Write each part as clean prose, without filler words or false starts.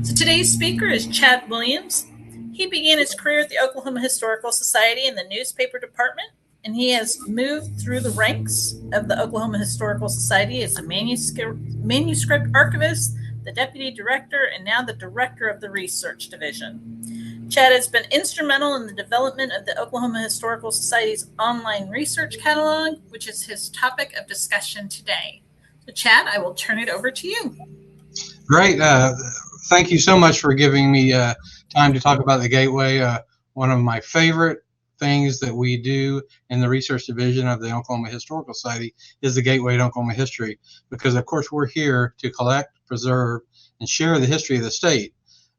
So today's speaker is Chad Williams. He began his career at the Oklahoma Historical Society in the newspaper department, and he has moved through the ranks of the Oklahoma Historical Society as a manuscript archivist, the deputy director, and now the director of the research division. Chad has been instrumental in the development of the Oklahoma Historical Society's online research catalog, which is his topic of discussion today. So, Chad, I will turn it over to you. Great. Thank you so much for giving me time to talk about the Gateway. One of my favorite things that we do in the research division of the Oklahoma Historical Society is the Gateway to Oklahoma History, because of course we're here to collect, preserve, and share the history of the state.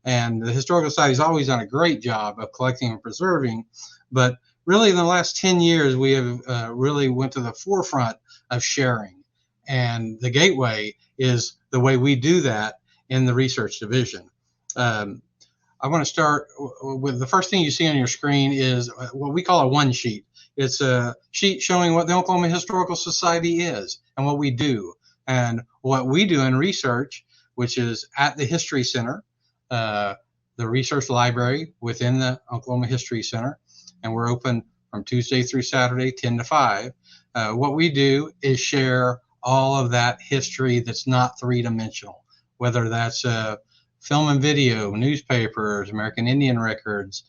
And the Historical Society has always done a great job of collecting and preserving, but really in the last 10 years we have really went to the forefront of sharing. And the Gateway is the way we do that in the research division. I want to start with the first thing you see on your screen is what we call a one sheet. It's a sheet showing what the Oklahoma Historical Society is and what we do. And what we do in research, which is at the History Center, the research library within the Oklahoma History Center, and we're open from Tuesday through Saturday, 10 to 5. What we do is share all of that history that's not three-dimensional, whether that's film and video, newspapers, American Indian records.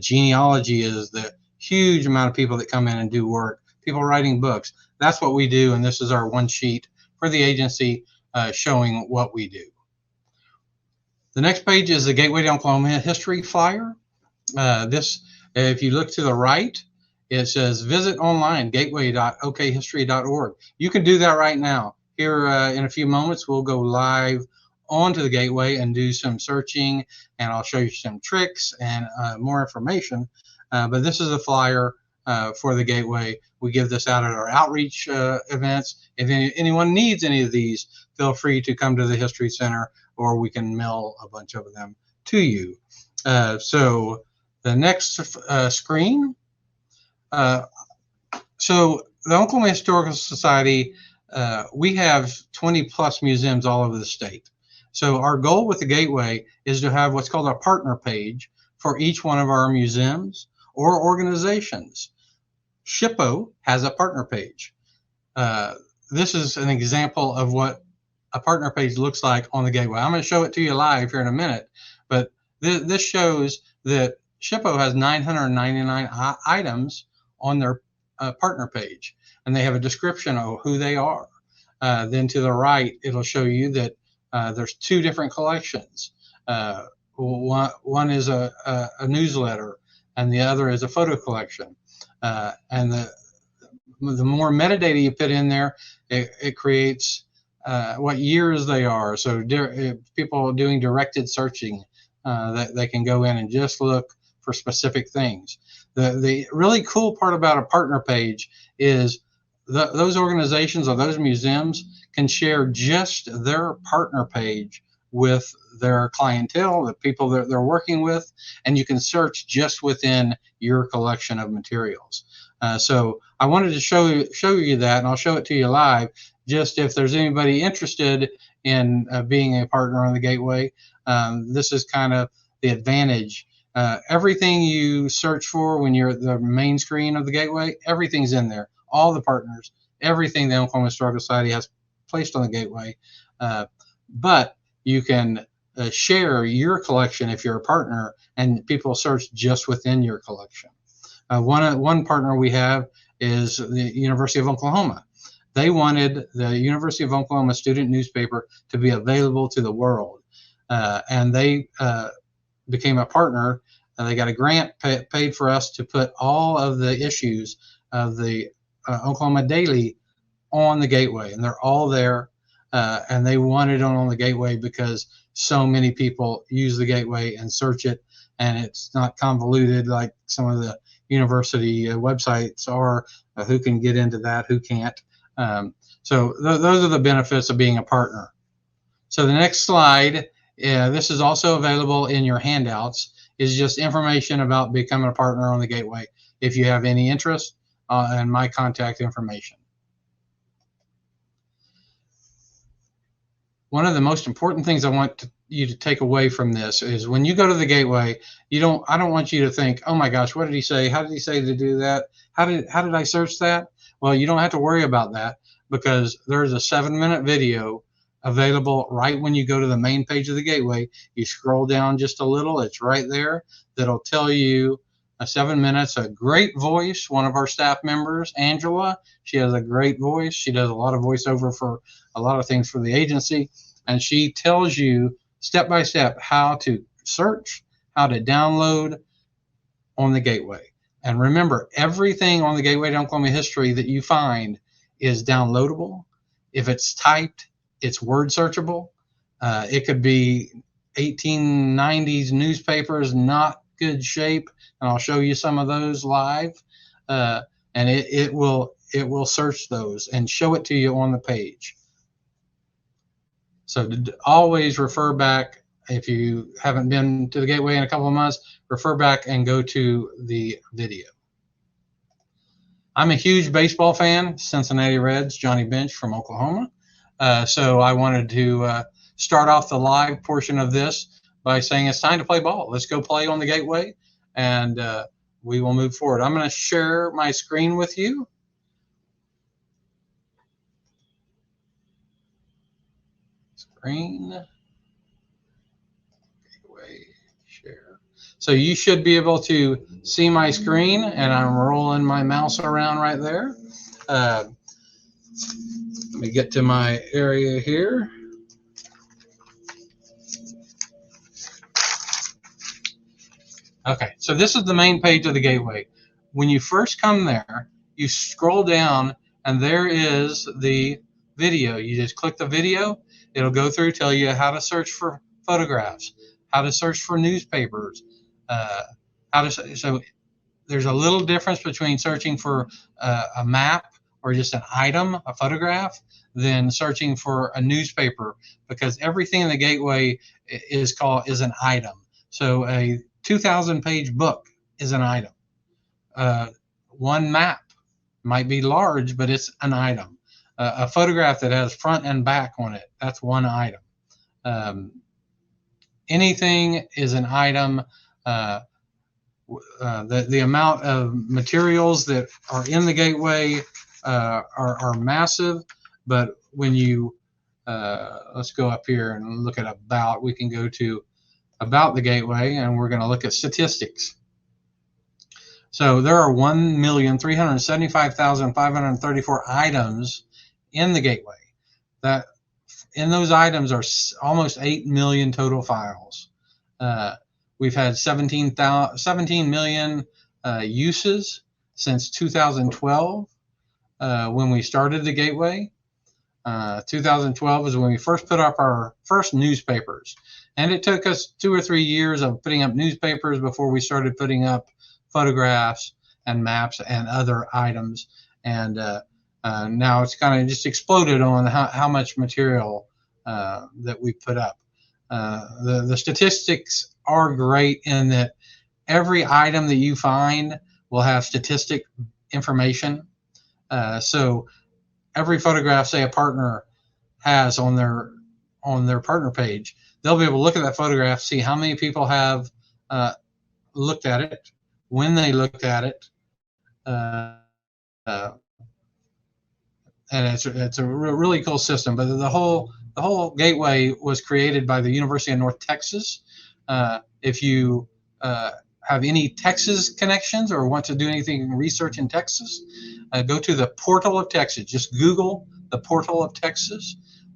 Genealogy is the huge amount of people that come in and do work, people writing books. That's what we do, and this is our one sheet for the agency showing what we do. The next page is the Gateway to Oklahoma History flyer. If you look to the right, it says visit online, gateway.okhistory.org. You can do that right now. Here in a few moments, we'll go live onto the Gateway and do some searching, and I'll show you some tricks and more information. But this is a flyer for the Gateway. We give this out at our outreach events. If anyone needs any of these, feel free to come to the History Center, or we can mail a bunch of them to you. So the next screen. So the Oklahoma Historical Society, we have 20 plus museums all over the state. So our goal with the Gateway is to have what's called a partner page for each one of our museums or organizations. SHPO has a partner page. This is an example of what a partner page looks like on the Gateway. I'm going to show it to you live here in a minute, but this shows that SHPO has 999 items on their partner page, and they have a description of who they are. Then to the right, it'll show you that there's two different collections. One is a newsletter, and the other is a photo collection. And the more metadata you put in there, it creates what years they are. So people doing directed searching, that they can go in and just look for specific things. The really cool part about a partner page is those organizations or those museums can share just their partner page with their clientele, the people that they're working with, and you can search just within your collection of materials. So I wanted to show you that, and I'll show it to you live, just if there's anybody interested in being a partner on the Gateway. This is kind of the advantage. Everything you search for when you're at the main screen of the Gateway, everything's in there. All the partners, everything the Oklahoma Historical Society has placed on the Gateway. But you can share your collection if you're a partner, and people search just within your collection. One partner we have is the University of Oklahoma. They wanted the University of Oklahoma student newspaper to be available to the world, and they became a partner. They got a grant paid for us to put all of the issues of the Oklahoma Daily on the Gateway, and they're all there. And they wanted it on the Gateway because so many people use the Gateway and search it, and it's not convoluted like some of the university websites are. Who can get into that, who can't. So those are the benefits of being a partner. So the next slide, this is also available in your handouts, is just information about becoming a partner on the Gateway if you have any interest, and my contact information. One of the most important things I want you to take away from this is when you go to the gateway, I don't want you to think, oh my gosh, what did he say? How did he say to do that? How did I search that? Well, you don't have to worry about that because there's a 7-minute video available right when you go to the main page of the gateway. You scroll down just a little, it's right there. That'll tell you 7 minutes, a great voice. One of our staff members, Angela, she has a great voice. She does a lot of voiceover for a lot of things for the agency. And she tells you step by step how to search, how to download on the gateway. And remember, everything on the Gateway to Oklahoma History that you find is downloadable. If it's typed, it's word searchable. It could be 1890s newspapers, not good shape, and I'll show you some of those live. And it will search those and show it to you on the page. So always refer back. If you haven't been to the Gateway in a couple of months, refer back and go to the video. I'm a huge baseball fan, Cincinnati Reds, Johnny Bench from Oklahoma. So I wanted to start off the live portion of this by saying it's time to play ball. Let's go play on the Gateway, and we will move forward. I'm going to share my screen with you. Screen. Gateway share. So you should be able to see my screen, and I'm rolling my mouse around right there. Let me get to my area here. Okay, so this is the main page of the Gateway. When you first come there, you scroll down, and there is the video. You just click the video. It'll go through, tell you how to search for photographs, how to search for newspapers, so there's a little difference between searching for a map or just an item, a photograph, than searching for a newspaper, because everything in the Gateway is an item. So a 2,000-page book is an item. One map might be large, but it's an item. A photograph that has front and back on it, that's one item. Anything is an item. The amount of materials that are in the Gateway are massive, but when you let's go up here and look at about. We can go to about the Gateway, and we're going to look at statistics. So there are 1,375,534 items in the Gateway. That in those items are almost 8 million total files. We've had 17 million uses since 2012 when we started the Gateway. 2012 is when we first put up our first newspapers. And it took us 2 or 3 years of putting up newspapers before we started putting up photographs and maps and other items. And now it's kind of just exploded on how much material that we put up. The statistics are great in that every item that you find will have statistic information. So every photograph, say a partner has on their partner page, they'll be able to look at that photograph, see how many people have looked at it, when they looked at it, and it's a really cool system. But the whole Gateway was created by the University of North Texas. If you have any Texas connections or want to do anything research in Texas, go to the Portal of Texas. Just Google the Portal of Texas.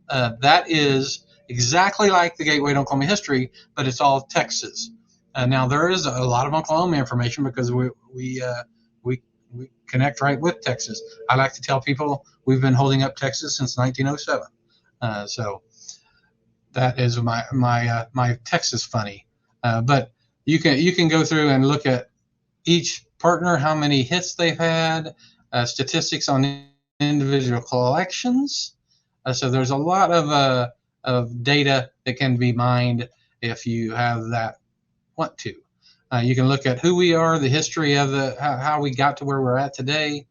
That is exactly like the Gateway to Oklahoma History, but it's all Texas. Now there is a lot of Oklahoma information because we connect right with Texas. I like to tell people we've been holding up Texas since 1907. So that is my Texas funny. But you can go through and look at each partner, how many hits they've had, statistics on individual collections. So there's a lot of data that can be mined if you have that want to. You can look at who we are, the history of how we got to where we're at today,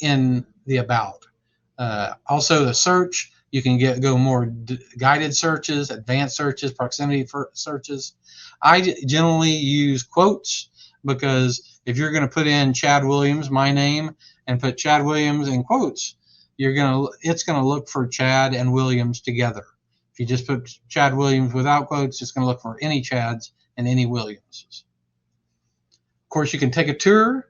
in the about. Also the search, You can go more guided searches, advanced searches, proximity searches. I generally use quotes, because if you're going to put in Chad Williams, my name, and put Chad Williams in quotes, it's going to look for Chad and Williams together. If you just put Chad Williams without quotes, it's going to look for any Chads and any Williamses. Of course, you can take a tour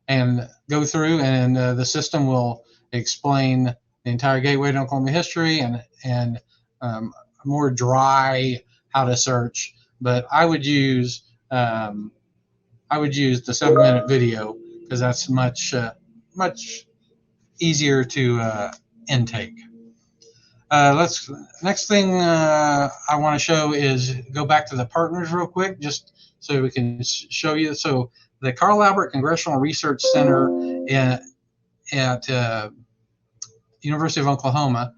and go through, and the system will explain the entire Gateway to Oklahoma history and more dry how to search. But I would use the 7-minute video, because that's much easier to intake. Next thing I want to show is go back to the partners real quick, just so we can show you. So the Carl Albert Congressional Research Center at University of Oklahoma,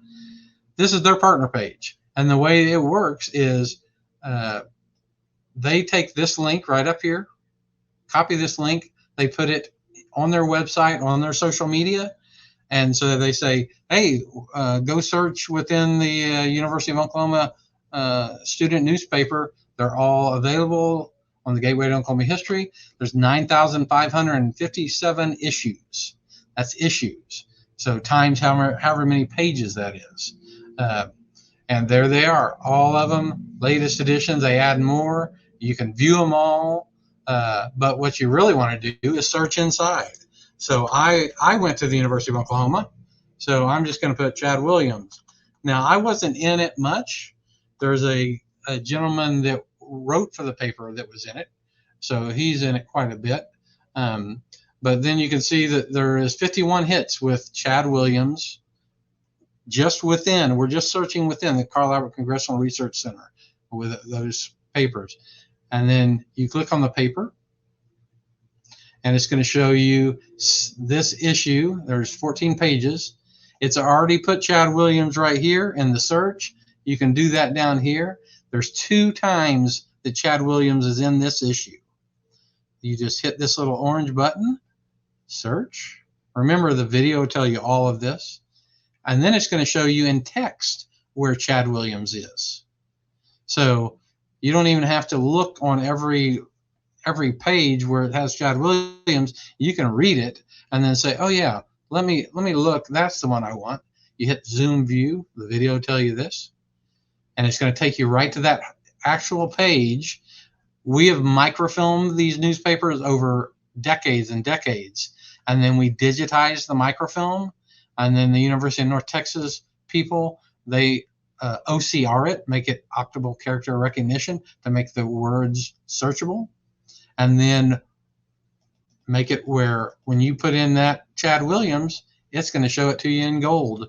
this is their partner page. And the way it works is they take this link right up here, copy this link, they put it on their website, on their social media, and so they say, hey, go search within the University of Oklahoma student newspaper. They're all available on the Gateway to Oklahoma History. There's 9,557 issues. That's issues. So times however many pages that is. And there they are, all of them, latest editions. They add more. You can view them all. But what you really want to do is search inside. So I went to the University of Oklahoma, so I'm just going to put Chad Williams. Now, I wasn't in it much. There's a gentleman that wrote for the paper that was in it, so he's in it quite a bit. But then you can see that there is 51 hits with Chad Williams just within. We're just searching within the Carl Albert Congressional Research Center with those papers. And then you click on the paper, and it's going to show you this issue. There's 14 pages. It's already put Chad Williams right here in the search. You can do that down here. There's 2 times that Chad Williams is in this issue. You just hit this little orange button, search. Remember, the video will tell you all of this. And then it's going to show you in text where Chad Williams is. So you don't even have to look on every page where it has Chad Williams. You can read it and then say, oh yeah, let me look, that's the one I want. You hit zoom view, the video will tell you this, and it's going to take you right to that actual page. We have microfilmed these newspapers over decades and decades, and then we digitize the microfilm, and then the University of North Texas people, they OCR it, make it optical character recognition to make the words searchable, and then make it where when you put in that Chad Williams, it's going to show it to you in gold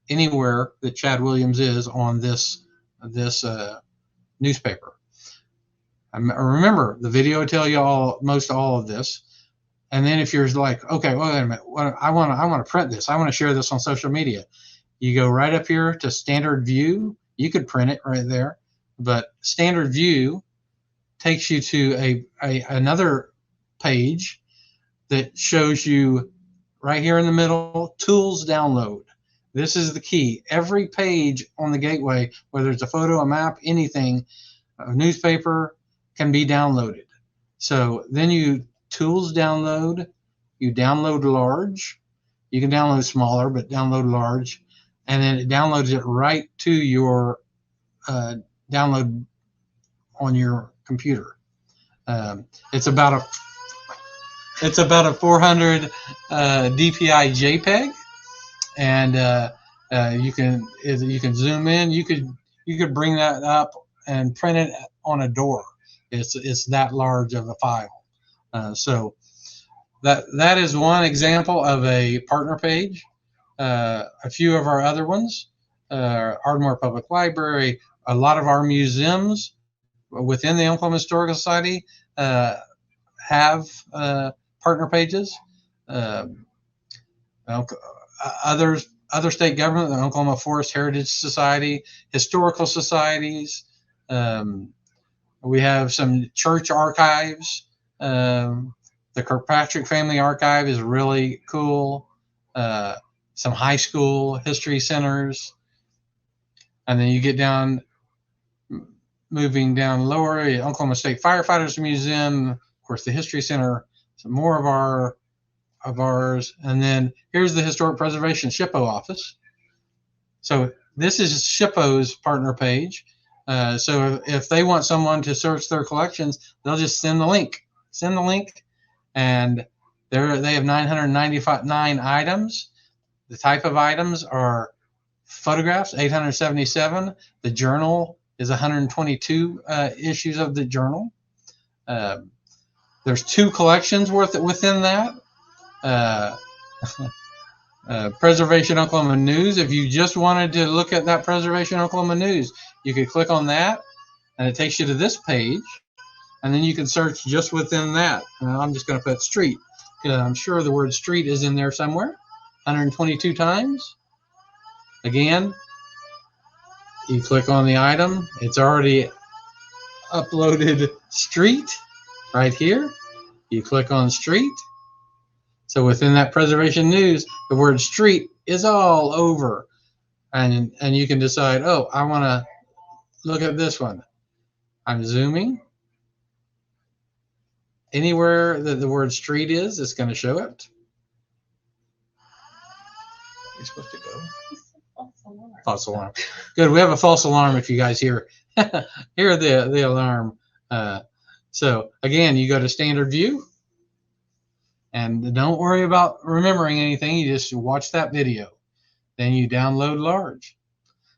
anywhere that Chad Williams is on this newspaper. Remember, the video will tell you most all of this. And then if you're like, okay, wait a minute, I want to print this, I want to share this on social media, you go right up here to standard view. You could print it right there, but standard view takes you to another page that shows you right here in the middle, tools download. This is the key. Every page on the Gateway, whether it's a photo, a map, anything, a newspaper, can be downloaded. So then you tools download, you download large. You can download smaller, but download large. And then it downloads it right to your download on your computer. It's about a 400 DPI JPEG, and you can zoom in. You could bring that up and print it on a door. It's that large of a file. So that is one example of a partner page. A few of our other ones, Ardmore Public Library, a lot of our museums within the Oklahoma Historical Society have partner pages. Other state government, the Oklahoma Forest Heritage Society, historical societies. We have some church archives. The Kirkpatrick Family Archive is really cool. some high school history centers. And then you get down, moving down lower, Oklahoma State Firefighters Museum, of course, the History Center, some more of ours. And then here's the Historic Preservation SHPO office. So this is SHPO's partner page. So if they want someone to search their collections, they'll just send the link. And they have 999 items. The type of items are photographs, 877. The journal is 122 issues of the journal. There's 2 collections within that. Preservation Oklahoma News. If you just wanted to look at that Preservation Oklahoma News, you could click on that, and it takes you to this page, and then you can search just within that. And I'm just going to put street, because I'm sure the word street is in there somewhere, 122 times. Again, you click on the item. It's already uploaded street right here. You click on street. So within that Preservation News, the word street is all over. And you can decide, oh, I want to look at this one. I'm zooming. Anywhere that the word street is, it's going to show it. You're supposed to go. False alarm. Good. We have a false alarm if you guys hear the alarm. So again, you go to standard view. And don't worry about remembering anything. You just watch that video. Then you download large.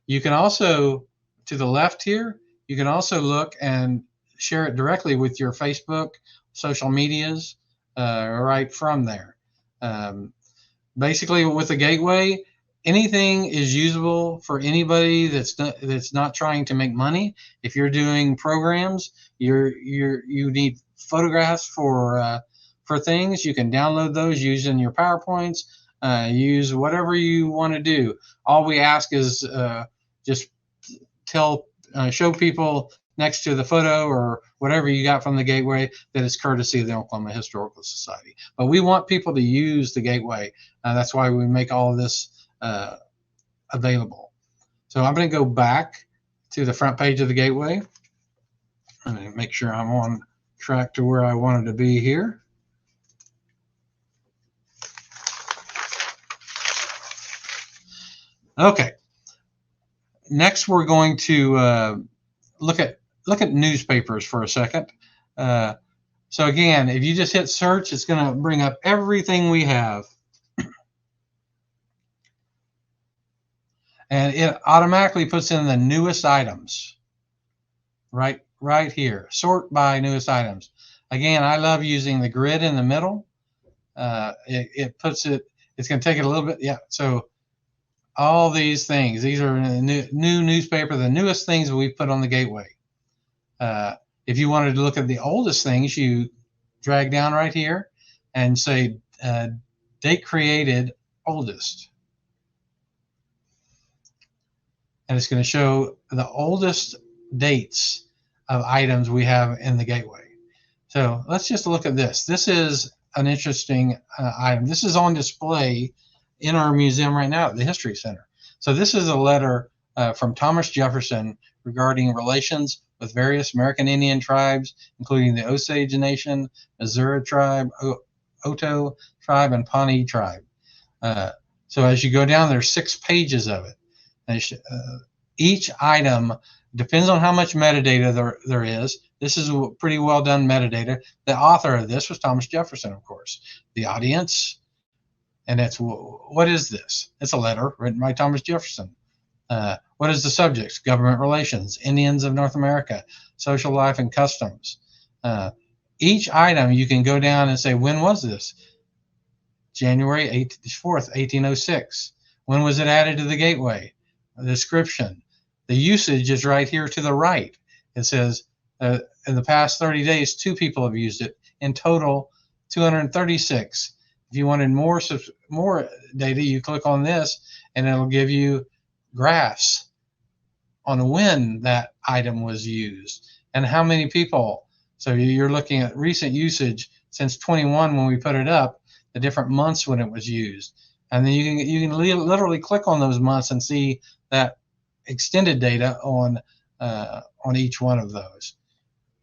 You can also, to the left here, you can also look and share it directly with your Facebook, social medias, right from there. Basically, with the Gateway, anything is usable for anybody that's not trying to make money. If you're doing programs, you need photographs for things, you can download those using your PowerPoints, use whatever you want to do. All we ask is just show people next to the photo or whatever you got from the Gateway that is courtesy of the Oklahoma Historical Society. But we want people to use the Gateway. That's why we make all of this available. So I'm going to go back to the front page of the Gateway. I'm going to make sure I'm on track to where I wanted to be here. Okay. Next, we're going to look at newspapers for a second. So again, if you just hit search, it's going to bring up everything we have, and it automatically puts in the newest items. Right here, sort by newest items. Again, I love using the grid in the middle. It puts it. It's going to take it a little bit. Yeah. So. All these things, these are new newspaper, the newest things we put on the Gateway. If you wanted to look at the oldest things, you drag down right here and say date created oldest. And it's going to show the oldest dates of items we have in the Gateway. So let's just look at this. This is an interesting item. This is on display in our museum right now at the History Center. So this is a letter from Thomas Jefferson regarding relations with various American Indian tribes, including the Osage Nation, Missouri tribe, Oto tribe, and Pawnee tribe. So as you go down, there's 6 pages of it. And each item depends on how much metadata there is. This is pretty well done metadata. The author of this was Thomas Jefferson, of course. The audience. And that's, what is this? It's a letter written by Thomas Jefferson. What is the subjects? Government relations, Indians of North America, social life and customs. Each item you can go down and say, when was this? January 4th, 1806. When was it added to the Gateway? The description. The usage is right here to the right. It says, in the past 30 days, 2 people have used it. In total, 236. If you wanted more data, you click on this, and it'll give you graphs on when that item was used and how many people. So you're looking at recent usage since 21 when we put it up, the different months when it was used. and then you can literally click on those months and see that extended data on each one of those.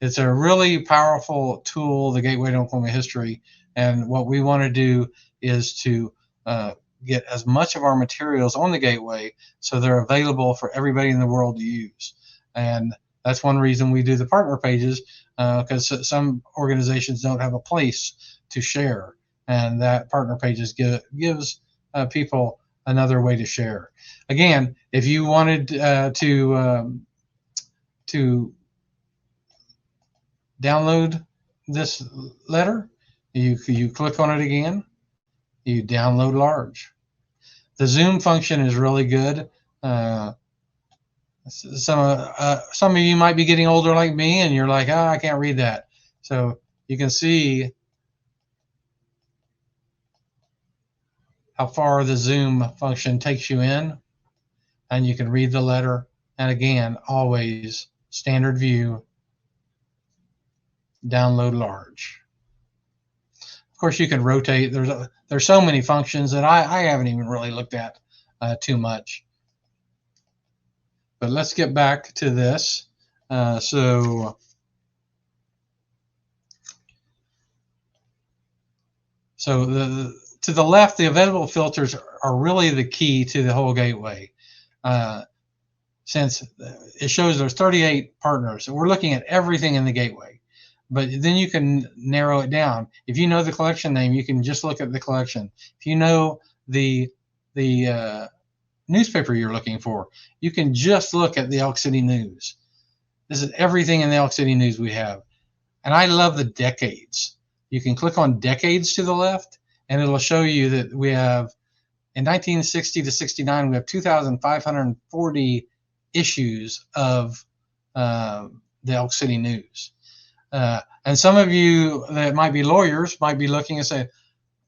It's a really powerful tool, the Gateway to Oklahoma History, and what we want to do is to get as much of our materials on the Gateway so they're available for everybody in the world to use. And that's one reason we do the partner pages, because some organizations don't have a place to share, and that partner pages gives people another way to share. Again, if you wanted to download this letter, you click on it again, you download large. The zoom function is really good. Some of you might be getting older like me, and you're like, I can't read that. So you can see how far the zoom function takes you in, and you can read the letter. And again, always standard view, download large. Of course, you can rotate. There's so many functions that I haven't even really looked at too much. But let's get back to this. So to the left, the available filters are really the key to the whole Gateway. Since it shows there's 38 partners, and we're looking at everything in the Gateway. But then you can narrow it down. If you know the collection name, you can just look at the collection. If you know the newspaper you're looking for, you can just look at the Elk City News. This is everything in the Elk City News we have. And I love the decades. You can click on decades to the left, and it'll show you that we have, in 1960 to 69, we have 2,540 issues of the Elk City News. And some of you that might be lawyers might be looking and say,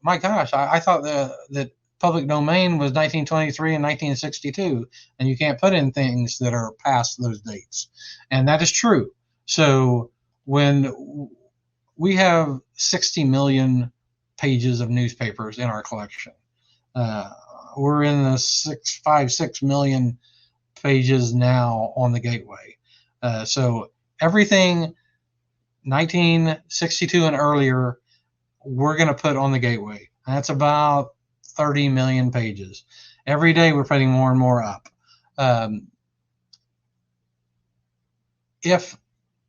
my gosh, I thought that public domain was 1923 and 1962, and you can't put in things that are past those dates. And that is true. So when we have 60 million pages of newspapers in our collection, we're in the 6 million pages now on the Gateway. So everything 1962 and earlier, we're going to put on the Gateway. That's about 30 million pages. Every day we're putting more and more up. If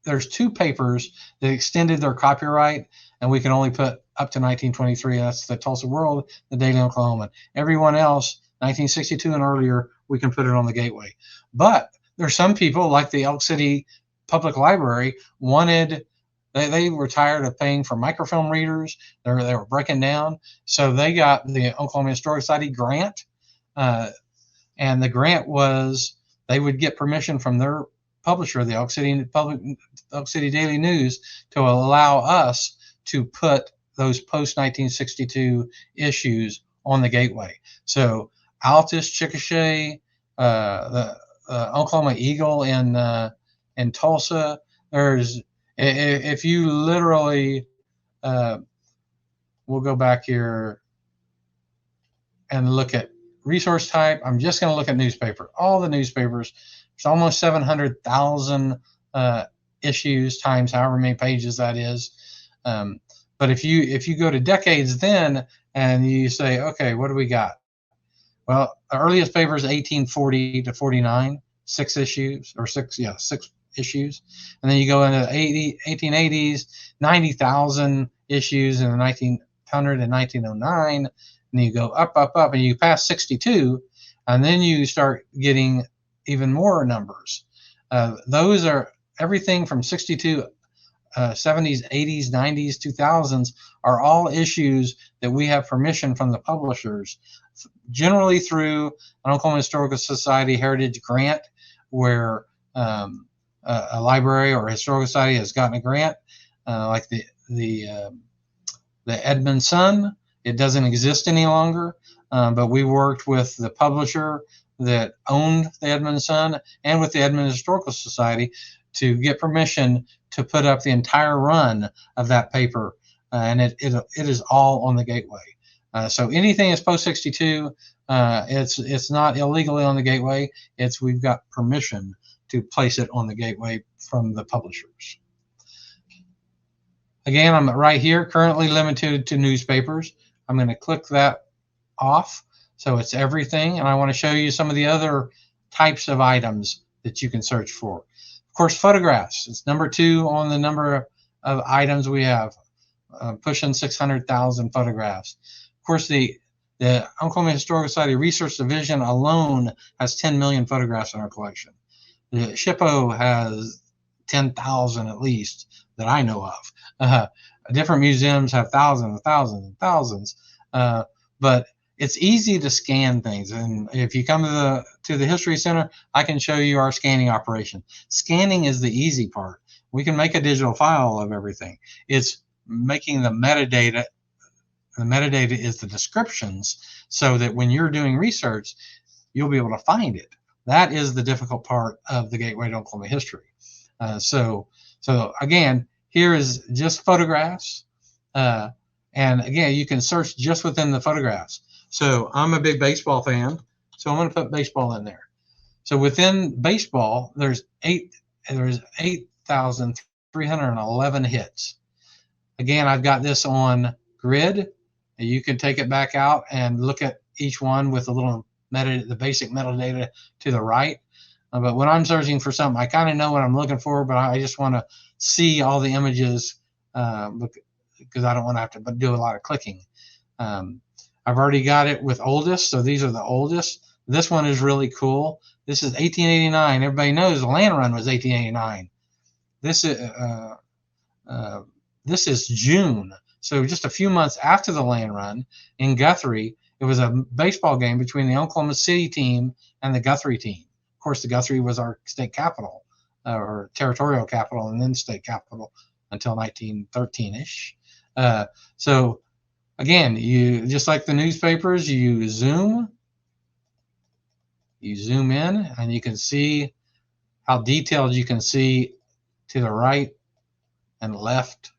there's two papers that extended their copyright, and we can only put up to 1923, that's the Tulsa World, the Daily Oklahoman. Everyone else, 1962 and earlier, we can put it on the Gateway. But there's some people, like the Elk City Public Library, they were tired of paying for microfilm readers. They were breaking down. So they got the Oklahoma Historical Society grant. And the grant was they would get permission from their publisher, the Elk City Daily News, to allow us to put those post-1962 issues on the Gateway. So Altus, Chickasha, the Oklahoma Eagle in Tulsa, if you literally, we'll go back here and look at resource type. I'm just going to look at newspaper. All the newspapers, it's almost 700,000 issues times however many pages that is. But if you go to decades then and you say, okay, what do we got? Well, the earliest paper is 1840 to 49, 6 issues, or 6 issues. And then you go into the 1880s, 90,000 issues in the 1900 and 1909. And then you go up, and you pass 62, and then you start getting even more numbers. Those are everything from 62, 70s, 80s, 90s, 2000s are all issues that we have permission from the publishers, generally through an Oklahoma Historical Society Heritage Grant, where a library or a historical society has gotten a grant, like the Edmund Sun. It doesn't exist any longer, but we worked with the publisher that owned the Edmund Sun and with the Edmund Historical Society to get permission to put up the entire run of that paper, and it is all on the Gateway. So anything that's post 62, it's not illegally on the gateway. We've got permission to place it on the gateway from the publishers. Again, I'm right here, currently limited to newspapers. I'm going to click that off. So it's everything. And I want to show you some of the other types of items that you can search for. Of course, photographs. It's number 2 on the number of items we have, pushing 600,000 photographs. Of course, the Oklahoma Historical Society Research Division alone has 10 million photographs in our collection. The SHPO has 10,000 at least that I know of. Different museums have thousands and thousands and thousands. But it's easy to scan things. And if you come to the History Center, I can show you our scanning operation. Scanning is the easy part. We can make a digital file of everything. It's making the metadata. The metadata is the descriptions, so that when you're doing research, you'll be able to find it. That is the difficult part of the Gateway to Oklahoma History. So again, here is just photographs. And again, you can search just within the photographs. So I'm a big baseball fan, so I'm going to put baseball in there. So within baseball, there's 8,311 hits. Again, I've got this on grid. You can take it back out and look at each one with a little the basic metadata to the right. But when I'm searching for something, I kind of know what I'm looking for, but I just want to see all the images because I don't want to have to do a lot of clicking. I've already got it with oldest, so these are the oldest. This one is really cool. This is 1889. Everybody knows the land run was 1889. This is June, so just a few months after the land run in Guthrie. It was a baseball game between the Oklahoma City team and the Guthrie team. Of course, the Guthrie was our state capital, or territorial capital, and then state capital until 1913-ish. So again, you just like the newspapers, you zoom in, and you can see how detailed you can see to the right and left.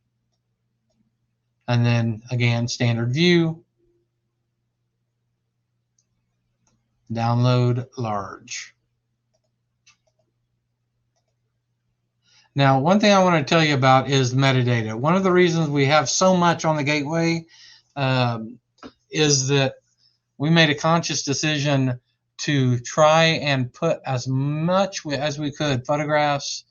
And then again, standard view, download large. Now, one thing I want to tell you about is metadata. One of the reasons we have so much on the Gateway is that we made a conscious decision to try and put as much as we could. Photographs,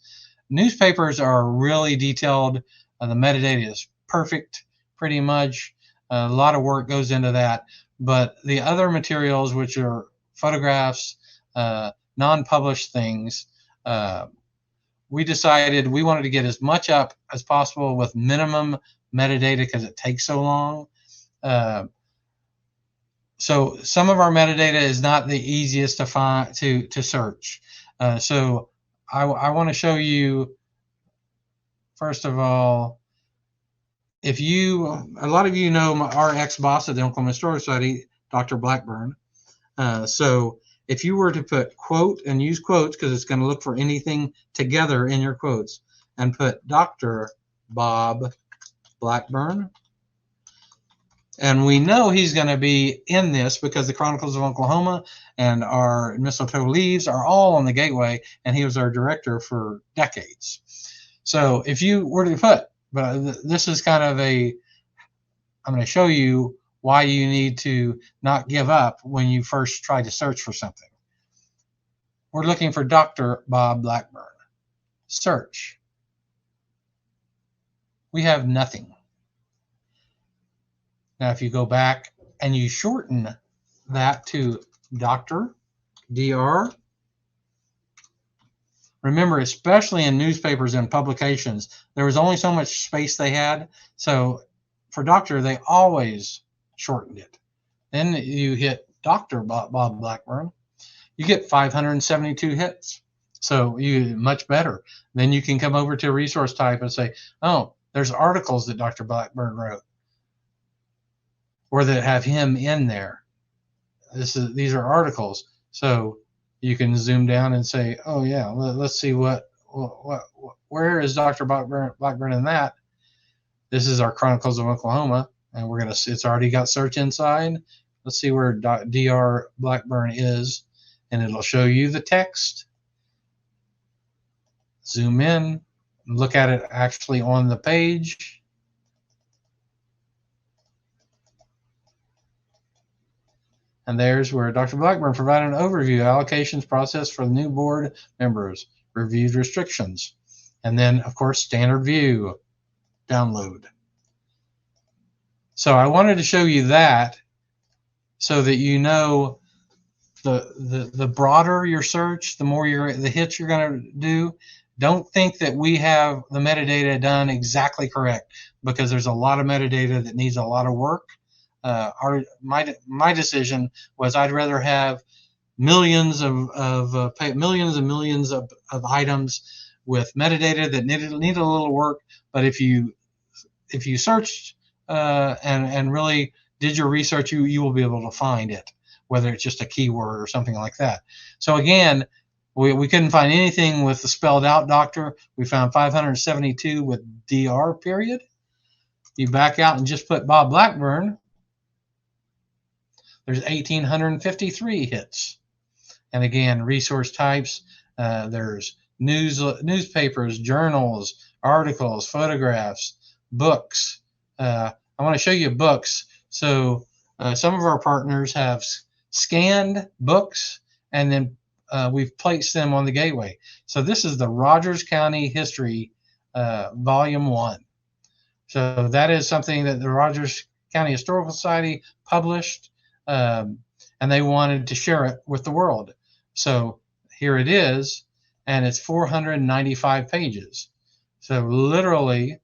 newspapers are really detailed. The metadata is perfect, pretty much. A lot of work goes into that. But the other materials, which are photographs, non-published things, we decided we wanted to get as much up as possible with minimum metadata because it takes so long. So some of our metadata is not the easiest to find to search. So I want to show you, first of all, a lot of you know our ex-boss at the Oklahoma Historical Society, Dr. Blackburn. So if you were to put quote and use quotes, because it's going to look for anything together in your quotes, and put Dr. Bob Blackburn, and we know he's going to be in this because the Chronicles of Oklahoma and our Mistletoe Leaves are all on the Gateway, and he was our director for decades. So if you were to put, but this is kind of I'm going to show you why you need to not give up when you first try to search for something. We're looking for Dr. Bob Blackburn. Search. We have nothing. Now, if you go back and you shorten that to Dr. Dr. Remember, especially in newspapers and publications, there was only so much space they had. So for doctor, they always shortened it. Then you hit Dr. Bob Blackburn, you get 572 hits. So much better. Then you can come over to resource type and say, oh, there's articles that Dr. Blackburn wrote, or that have him in there. These are articles. So you can zoom down and say, oh yeah, let's see where is Dr. Blackburn in that? This is our Chronicles of Oklahoma. and we're gonna see it's already got search inside. Let's see where Dr. Blackburn is, and it'll show you the text. Zoom in, look at it actually on the page. And there's where Dr. Blackburn provided an overview, allocations process for the new board members, reviewed restrictions, and then, of course, standard view, download. So I wanted to show you that so that you know the broader your search, the more the hits you're going to do. Don't think that we have the metadata done exactly correct, because there's a lot of metadata that needs a lot of work. My decision was I'd rather have millions of millions of items with metadata that need a little work. But if you searched and really did your research, you will be able to find it, whether it's just a keyword or something like that. So again, we couldn't find anything with the spelled out doctor. We found 572 with DR period. You back out and just put Bob Blackburn, there's 1,853 hits. And again, resource types, there's newspapers, journals, articles, photographs, books. I want to show you books. So some of our partners have scanned books, and then we've placed them on the gateway. So this is the Rogers County History Volume 1. So that is something that the Rogers County Historical Society published, and they wanted to share it with the world. So here it is, and it's 495 pages. So literally,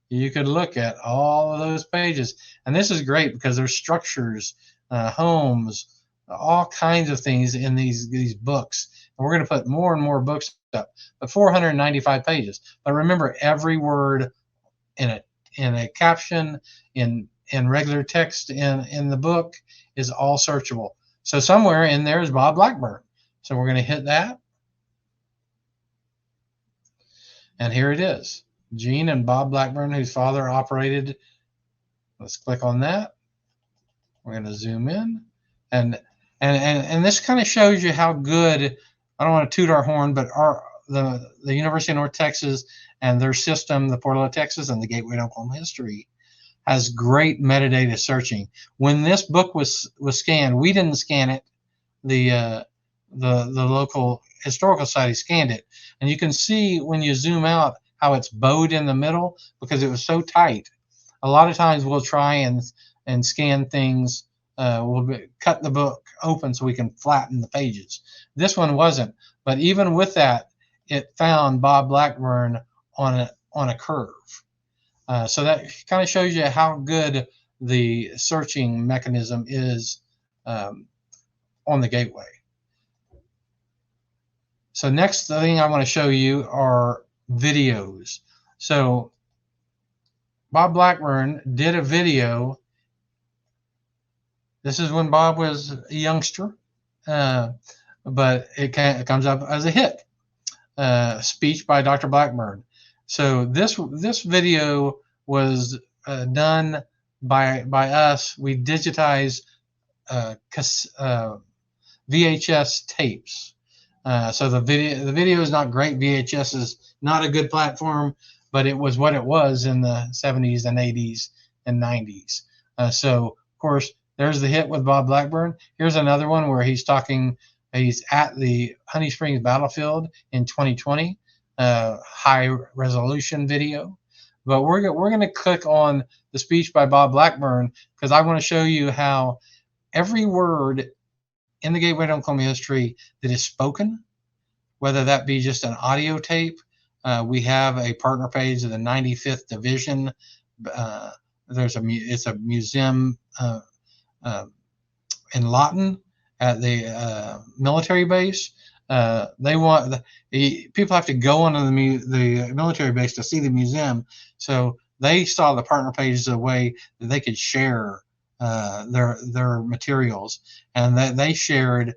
you could look at all of those pages. And this is great because there's structures, homes, all kinds of things in these books. And we're going to put more and more books up, but 495 pages. But remember, every word in a caption, in regular text in the book is all searchable. So somewhere in there is Bob Blackburn. So we're going to hit that. And here it is. Gene and Bob Blackburn, whose father operated. Let's click on that. We're going to zoom in. And this kind of shows you how good, I don't want to toot our horn, but the University of North Texas and their system, the Portal of Texas and the Gateway to Oklahoma History, has great metadata searching. When this book was scanned, we didn't scan it. The local historical society scanned it, and you can see when you zoom out how it's bowed in the middle because it was so tight. A lot of times we'll try and scan things. Cut the book open so we can flatten the pages. This one wasn't, but even with that, it found Bob Blackburn on a curve. So that kind of shows you how good the searching mechanism is on the gateway. So next thing I want to show you are videos. So Bob Blackburn did a video. This is when Bob was a youngster, but it comes up as a hit. Speech by Dr. Blackburn. So this video was done by us. We digitized VHS tapes. So the video is not great. VHS is not a good platform, but it was what it was in the 70s and 80s and 90s. So of course, there's the hit with Bob Blackburn. Here's another one where he's talking. He's at the Honey Springs battlefield in 2020. High resolution video. But we're going to click on the speech by Bob Blackburn because I want to show you how every word in the Gateway to Oklahoma History that is spoken, whether that be just an audio tape. We have a partner page of the 95th Division. It's a museum in Lawton at the military base. They want people have to go onto the military base to see the museum. So they saw the partner page as a way that they could share their materials, and they shared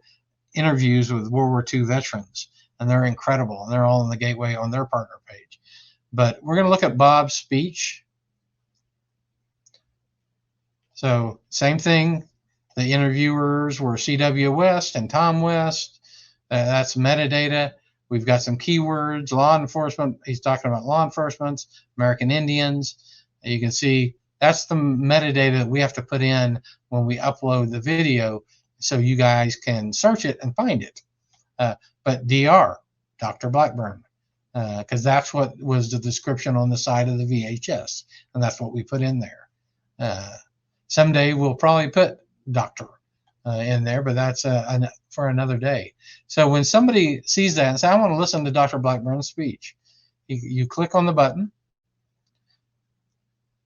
interviews with World War II veterans, and they're incredible. And they're all in the Gateway on their partner page. But we're going to look at Bob's speech. So same thing. The interviewers were C.W. West and Tom West. That's metadata. We've got some keywords, law enforcement. He's talking about law enforcement, American Indians. You can see that's the metadata that we have to put in when we upload the video so you guys can search it and find it. But DR, Dr. Blackburn, because that's what was the description on the side of the VHS, and that's what we put in there. Someday we'll probably put doctor in there, but that's for another day. So when somebody sees that and says, I want to listen to Dr. Blackburn's speech, you click on the button,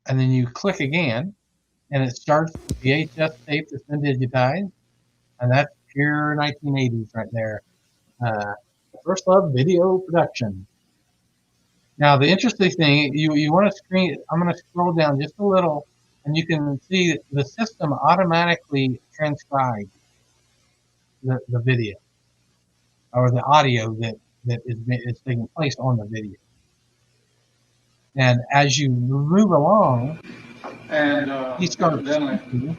and then you click again, and it starts the VHS tape that's been digitized, and that's pure 1980s right there. First Love Video Production. Now the interesting thing, you want to screen, I'm going to scroll down just a little, and you can see that the system automatically transcribes the video or the audio that is taking place on the video. And as you move along, and he starts speaking.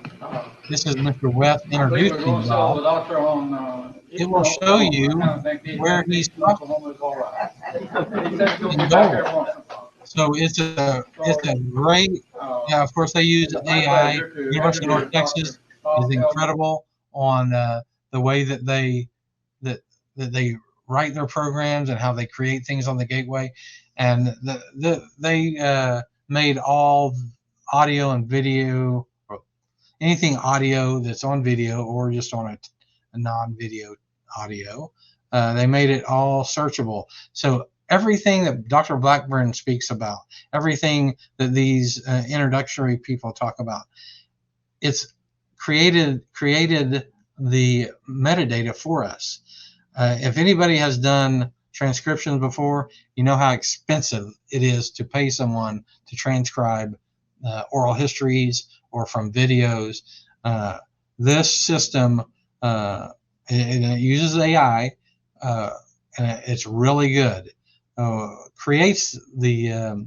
This is Mr. West introducing Bob. It will show you where he's talking. So it's a great, yeah, of course they use AI. University of North Texas is incredible on the way that they write their programs and how they create things on the gateway. And they made all audio and video, or anything audio that's on video or just on a non-video audio. They made it all searchable. So everything that Dr. Blackburn speaks about, everything that these introductory people talk about, it's created the metadata for us. If anybody has done transcriptions before, you know how expensive it is to pay someone to transcribe oral histories or from videos. This system, it uses AI, and it's really good. Creates the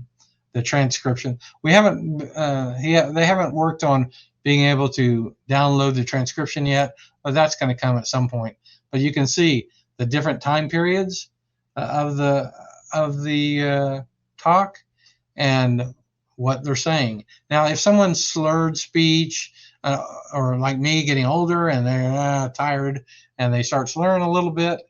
transcription. We haven't they haven't worked on being able to download the transcription yet, but that's going to come at some point. But you can see the different time periods of the talk and what they're saying. Now, if someone's slurred speech, or like me getting older and they're tired and they start slurring a little bit,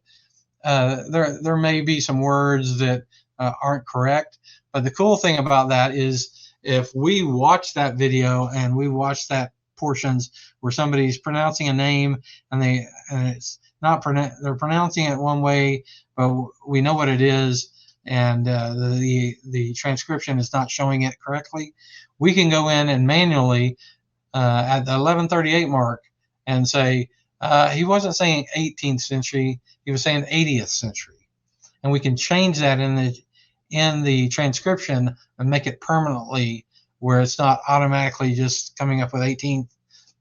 there may be some words that aren't correct. But the cool thing about that is if we watch that video and we watch that portions where somebody's pronouncing a name and it's not they're pronouncing it one way, but we know what it is, and the transcription is not showing it correctly, we can go in and manually at the 1138 mark and say he wasn't saying 18th century, he was saying 80th century, and we can change that in the transcription and make it permanently where it's not automatically just coming up with 18th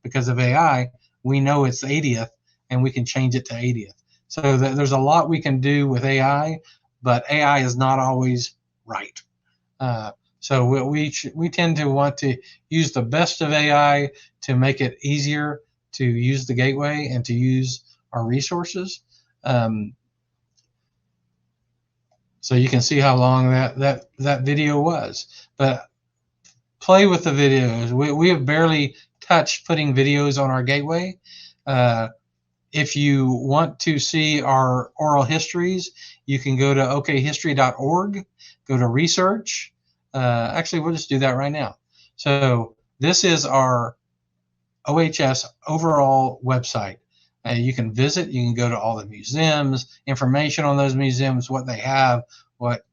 because of AI. We know it's 80th, and we can change it to 80th. So there's a lot we can do with AI, but AI is not always right. So we tend to want to use the best of AI to make it easier to use the gateway and to use our resources. So you can see how long that video was. But play with the videos. We have barely touched putting videos on our gateway. If you want to see our oral histories, you can go to okhistory.org, go to research. Actually, we'll just do that right now. So this is our OHS overall website. You can visit, you can go to all the museums, information on those museums, what they have, what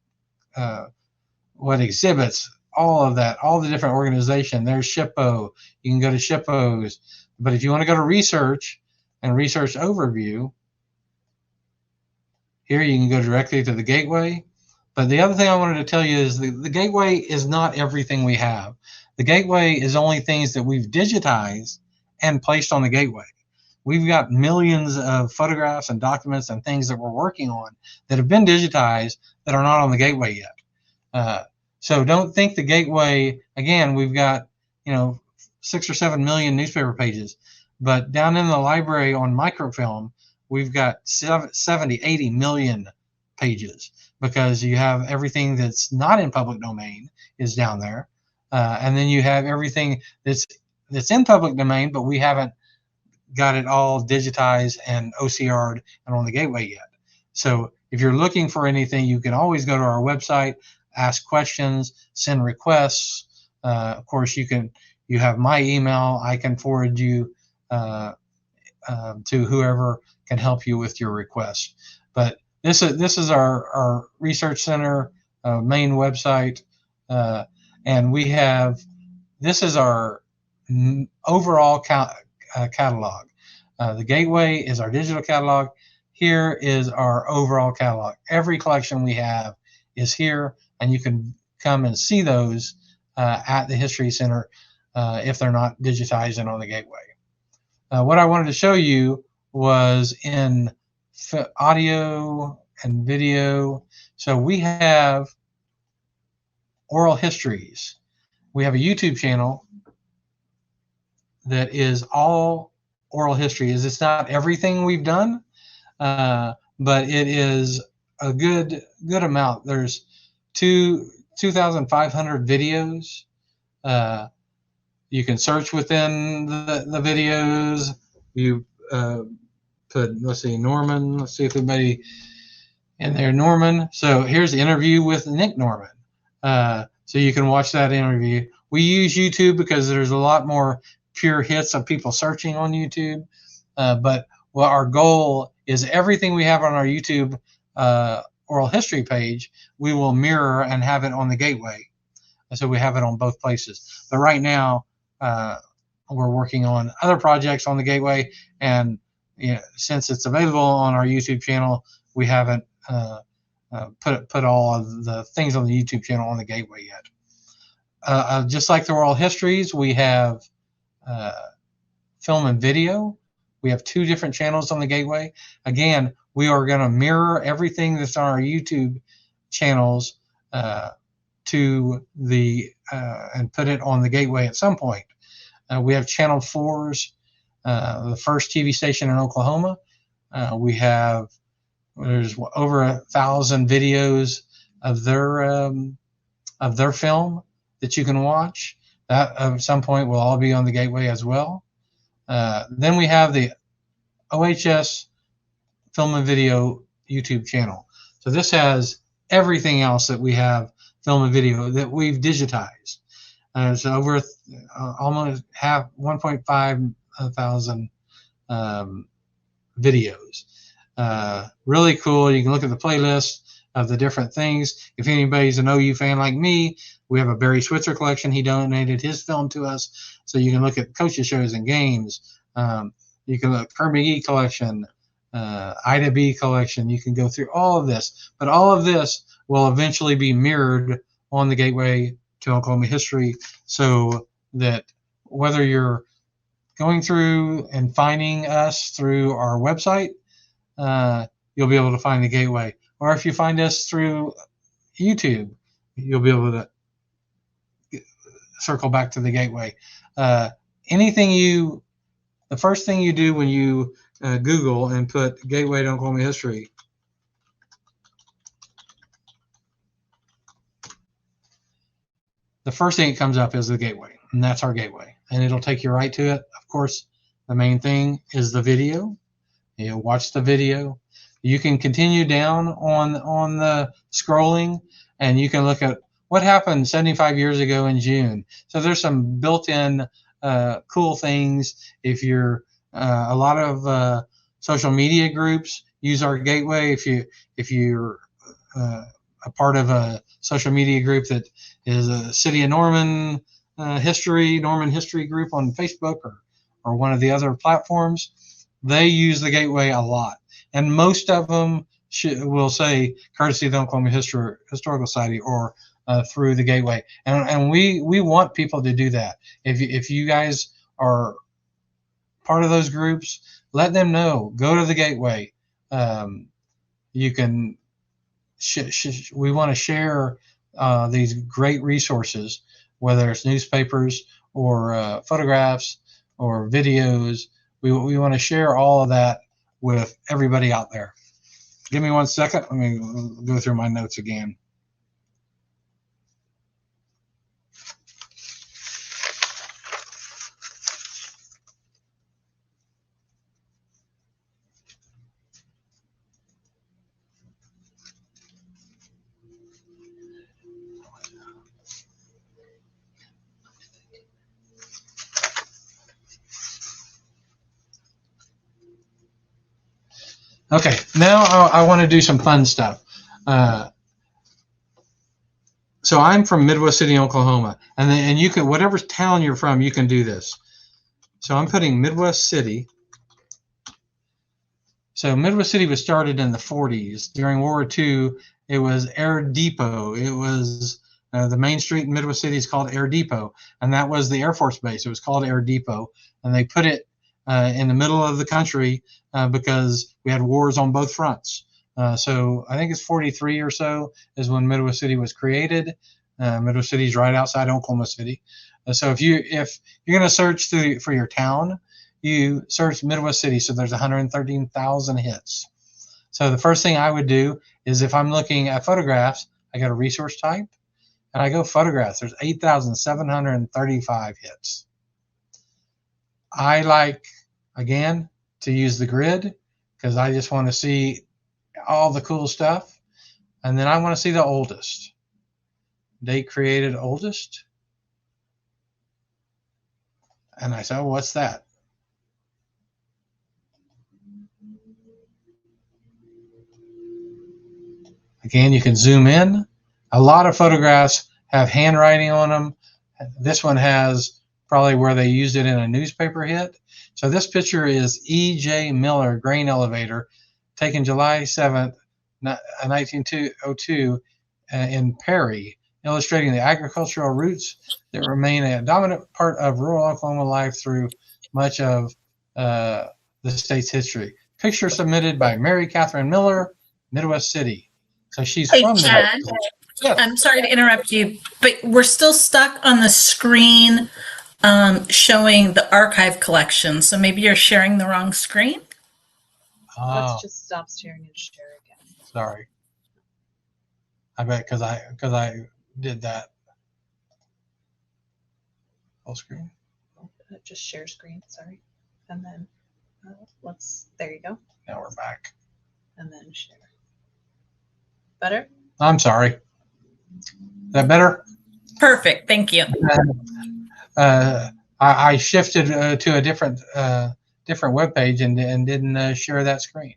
exhibits, all of that, all the different organizations. There's SHPO. You can go to SHPO's. But if you want to go to research and research overview, here you can go directly to the gateway. But the other thing I wanted to tell you is the gateway is not everything we have. The gateway is only things that we've digitized and placed on the gateway. We've got millions of photographs and documents and things that we're working on that have been digitized that are not on the gateway yet. So don't think the gateway, again, we've got, 6 or 7 million newspaper pages. But down in the library on microfilm, we've got 70, 80 million pages, because you have everything that's not in public domain is down there. And then you have everything that's in public domain, but we haven't got it all digitized and OCR'd and on the gateway yet. So if you're looking for anything, you can always go to our website, ask questions, send requests. Of course, you have my email. I can forward you to whoever can help you with your request. But this is our research center main website, and this is our overall catalog. The gateway is our digital catalog. Here is our overall catalog. Every collection we have is here, and you can come and see those at the History Center if they're not digitized and on the gateway. What I wanted to show you was in audio and video. So we have oral histories. We have a YouTube channel that is all oral history. It's not everything we've done, but it is a good amount. There's 2,500 videos. You can search within the videos. You put, let's see, Norman. Let's see if anybody in there, Norman. So here's the interview with Nick Norman. So you can watch that interview. We use YouTube because there's a lot more pure hits of people searching on YouTube. But our goal is everything we have on our YouTube oral history page, we will mirror and have it on the gateway. So we have it on both places. But right now, we're working on other projects on the gateway, and since it's available on our YouTube channel, we haven't put all of the things on the YouTube channel on the gateway yet. Just like the oral histories, we have film and video. We have 2 different channels on the gateway. Again, we are going to mirror everything that's on our YouTube channels to the and put it on the gateway at some point. We have Channel 4's, the first TV station in Oklahoma. There's over 1,000 videos of their film that you can watch. That at some point will all be on the gateway as well. Then we have the OHS Film and Video YouTube channel. So this has everything else that we have film and video that we've digitized. So over almost 1.5 thousand videos. Really cool. You can look at the playlist of the different things. If anybody's an OU fan like me, we have a Barry Switzer collection. He donated his film to us, so you can look at coaches shows and games. You can look Kirby McGee collection, Ida B collection. You can go through all of this, but all of this will eventually be mirrored on the gateway to Oklahoma history, so that whether you're going through and finding us through our website, you'll be able to find the gateway. Or if you find us through YouTube, you'll be able to circle back to the gateway. The first thing you do when you Google and put Gateway to Oklahoma History, the first thing that comes up is the gateway, and that's our gateway. And it'll take you right to it. Of course, the main thing is the video. You watch the video. You can continue down on the scrolling, and you can look at what happened 75 years ago in June. So there's some built-in cool things. If you're a lot of social media groups use our gateway. If you're a part of a social media group that is a City of Norman history group on Facebook or one of the other platforms, they use the gateway a lot. And most of them will say courtesy of the Oklahoma Historical Society or through the gateway. And we want people to do that. If you guys are part of those groups, let them know. Go to the gateway. You can. We want to share these great resources, whether it's newspapers or photographs or videos. We want to share all of that with everybody out there. Give me 1 second. Let me go through my notes again. Okay, now I want to do some fun stuff. So I'm from Midwest City, Oklahoma, and you can, whatever town you're from, you can do this. So I'm putting Midwest City. So Midwest City was started in the 40s. During World War II, it was Air Depot. It was the main street in Midwest City is called Air Depot, and that was the Air Force Base. It was called Air Depot, and they put it in the middle of the country because we had wars on both fronts. So I think it's 43 or so is when Midwest City was created. Midwest City is right outside Oklahoma City. So if you're going to search for your town, you search Midwest City. So there's 113,000 hits. So the first thing I would do is if I'm looking at photographs, I go to resource type and I go photographs. There's 8,735 hits. I like, again, to use the grid because I just want to see all the cool stuff. And then I want to see the oldest. Date created oldest. And I say, oh, what's that? Again, you can zoom in. A lot of photographs have handwriting on them. This one has probably where they used it in a newspaper hit. So this picture is E.J. Miller grain elevator taken July 7th, 1902 in Perry, illustrating the agricultural roots that remain a dominant part of rural Oklahoma life through much of the state's history. Picture submitted by Mary Catherine Miller, Midwest City. So she's from Chad, yes. I'm sorry to interrupt you, but we're still stuck on the screen showing the archive collection. So maybe you're sharing the wrong screen. Let's just stop sharing and share again. Sorry. I bet because I did that. Full screen. Just share screen, sorry. And then there you go. Now we're back. And then share. Better? I'm sorry. Is that better? Perfect. Thank you. I shifted to a different web page and didn't share that screen.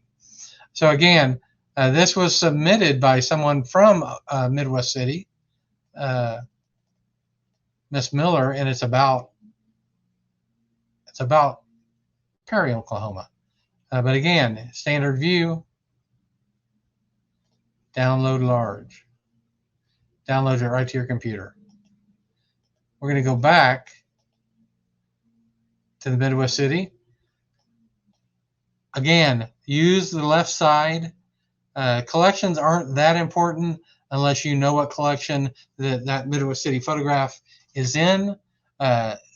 So again, this was submitted by someone from Midwest City, Miss Miller, and it's about Perry, Oklahoma. But again, standard view, download large, download it right to your computer. We're going to go back to the Midwest City. Again, use the left side. Collections aren't that important unless you know what collection that Midwest City photograph is in.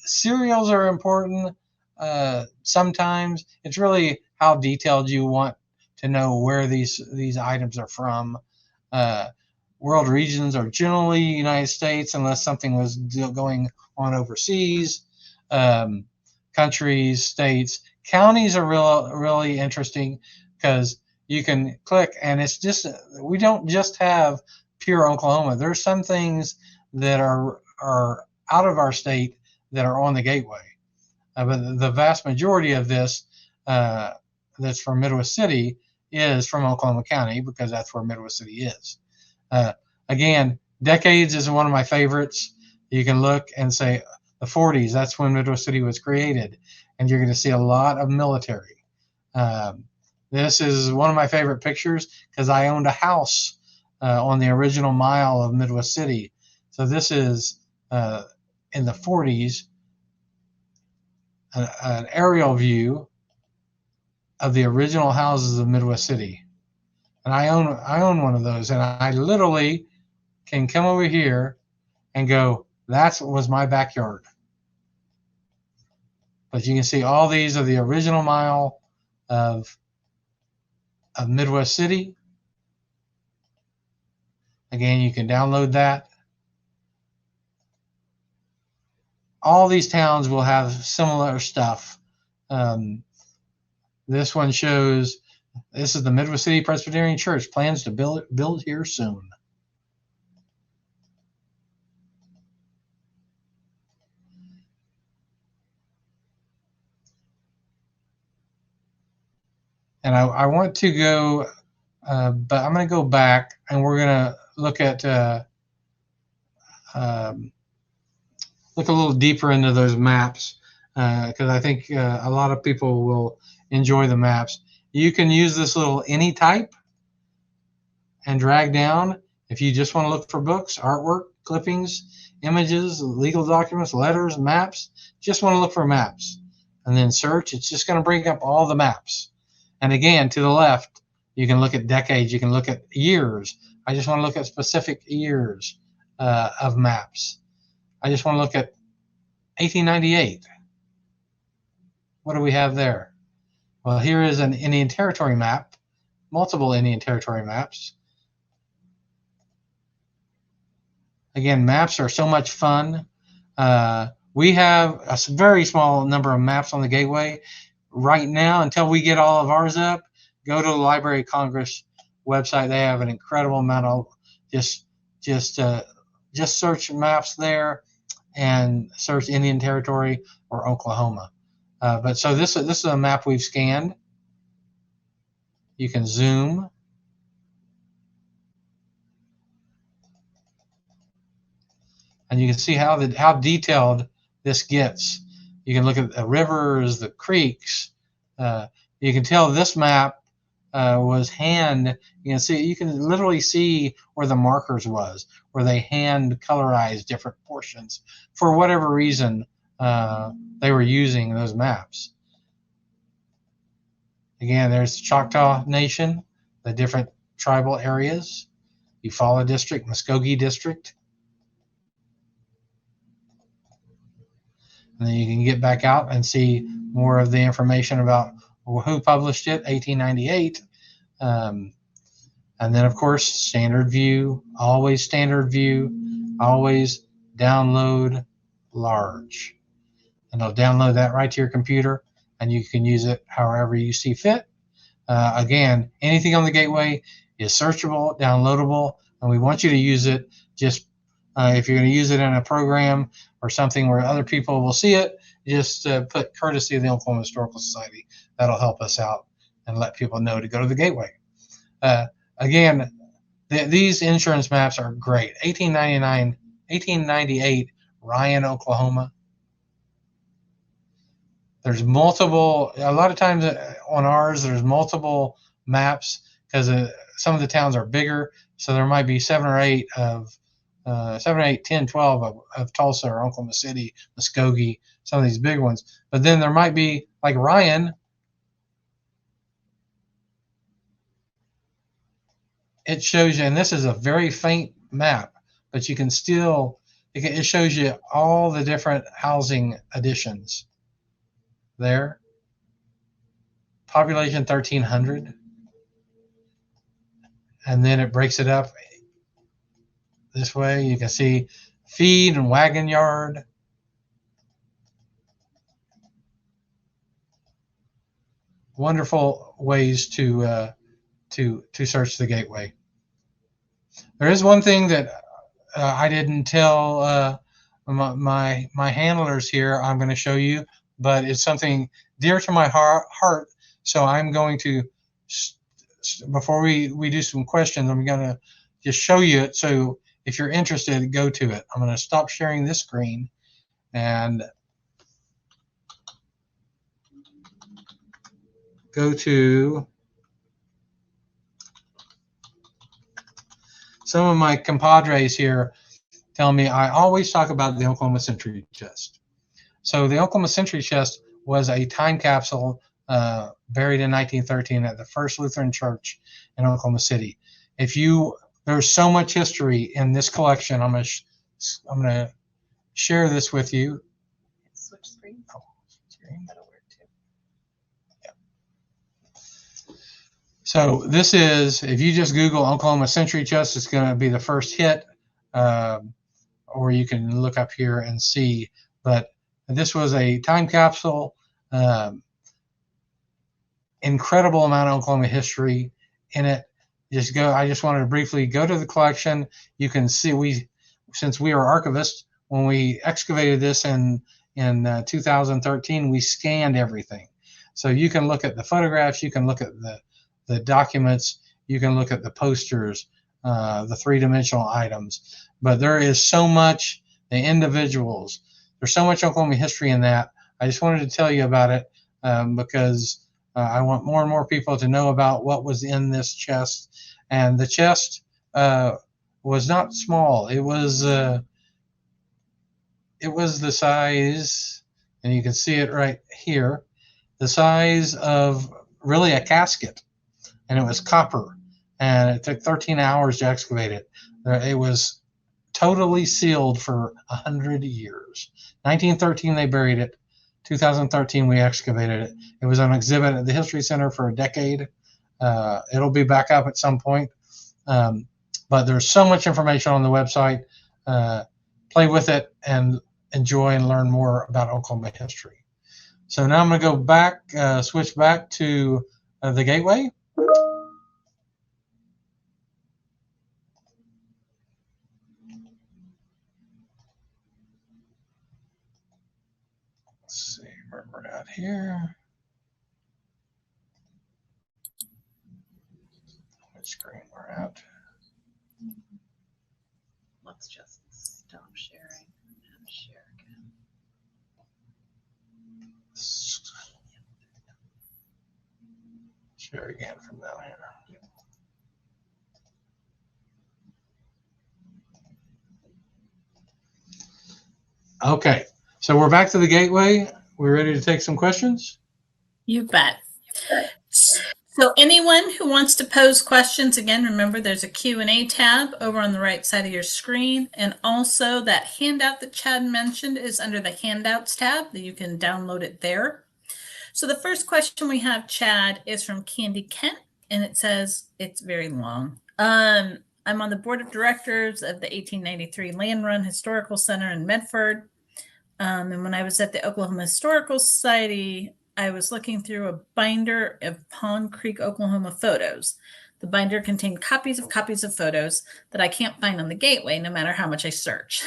Serials are important sometimes. It's really how detailed you want to know where these items are from. World regions are generally United States unless something was going on overseas. Countries, states, counties are really interesting because you can click and it's just, we don't just have pure Oklahoma. There's some things that are out of our state that are on the gateway. But the vast majority of this that's from Midwest City is from Oklahoma County because that's where Midwest City is. Again, decades is one of my favorites. You can look and say the 40s, that's when Midwest City was created. And you're going to see a lot of military. This is one of my favorite pictures because I owned a house on the original mile of Midwest City. So this is in the 40s, an aerial view of the original houses of Midwest City. And I own one of those, and I literally can come over here and go, that was my backyard. But you can see all these are the original mile of Midwest City. Again, you can download that. All these towns will have similar stuff. This one shows, this is the Midwest City Presbyterian Church, plans to build here soon. And I want to go, but I'm going to go back and we're going to look at, look a little deeper into those maps, because I think a lot of people will enjoy the maps. You can use this little any type and drag down if you just want to look for books, artwork, clippings, images, legal documents, letters, maps. Just want to look for maps and then search. It's just going to bring up all the maps. And again, to the left, you can look at decades, you can look at years. I just want to look at specific years of maps. I just want to look at 1898. What do we have there? Well, here is an Indian Territory map, multiple Indian Territory maps. Again, maps are so much fun. We have a very small number of maps on the Gateway. Right now, until we get all of ours up, go to the Library of Congress website. They have an incredible amount of just search maps there and search Indian Territory or Oklahoma. But so this is a map we've scanned. You can zoom. And you can see how detailed this gets. You can look at the rivers, the creeks. You can tell this map was hand. You can literally see where the markers was, where they hand colorized different portions for whatever reason they were using those maps. Again, there's Choctaw Nation, the different tribal areas, Eufaula District, Muskogee District. And then you can get back out and see more of the information about who published it, 1898. And then, of course, standard view, always download large. And it'll download that right to your computer, and you can use it however you see fit. Again, anything on the Gateway is searchable, downloadable, and we want you to use it just if you're going to use it in a program or something where other people will see it, just put courtesy of the Oklahoma Historical Society. That'll help us out and let people know to go to the Gateway. Again, these insurance maps are great. 1898, Ryan, Oklahoma. There's multiple, a lot of times on ours, there's multiple maps because some of the towns are bigger. So there might be 7 or 8 of 7, 8, 10, 12 of Tulsa or Oklahoma City, Muskogee, some of these big ones. But then there might be, like Ryan, it shows you, and this is a very faint map, but you can still, it shows you all the different housing additions there. Population 1,300. And then it breaks it up this way. You can see feed and wagon yard. Wonderful ways to search the Gateway. There is one thing that I didn't tell my handlers here. I'm going to show you, but it's something dear to my heart. So I'm going to, before we do some questions, I'm going to just show you it. So if you're interested, go to it. I'm going to stop sharing this screen and go to some of my compadres here. Tell me I always talk about the Oklahoma Century Chest. So the Oklahoma Century Chest was a time capsule buried in 1913 at the First Lutheran Church in Oklahoma City. There's so much history in this collection. I'm gonna share this with you. Switch screens. Oh, screen. That'll work too. So this is, if you just Google Oklahoma Century Chest, it's going to be the first hit, or you can look up here and see. But this was a time capsule, incredible amount of Oklahoma history in it. I just wanted to briefly go to the collection. You can see since we are archivists, when we excavated this in 2013, we scanned everything. So you can look at the photographs, you can look at the documents, you can look at the posters, the three-dimensional items. But there is so much, the individuals, there's so much Oklahoma history in that. I just wanted to tell you about it because I want more and more people to know about what was in this chest. And the chest was not small. It was the size, and you can see it right here, the size of really a casket. And it was copper, and it took 13 hours to excavate it. It was totally sealed for 100 years. 1913 they buried it. 2013 we excavated it. It was on exhibit at the History Center for a decade. It'll be back up at some point. But there's so much information on the website. Play with it and enjoy and learn more about Oklahoma history. So now I'm going to go back, switch back to the Gateway. Let's see where we're at here. Which screen we're at. Let's just stop sharing and share again. Share again from down here. Okay, so we're back to the Gateway. We're ready to take some questions? You bet. So anyone who wants to pose questions, again, remember there's a Q&A tab over on the right side of your screen. And also that handout that Chad mentioned is under the Handouts tab, that you can download it there. So the first question we have, Chad, is from Candy Kent, and it says, it's very long. I'm on the board of directors of the 1893 Land Run Historical Center in Medford. And when I was at the Oklahoma Historical Society, I was looking through a binder of Pond Creek, Oklahoma photos. The binder contained copies of photos that I can't find on the Gateway, no matter how much I search.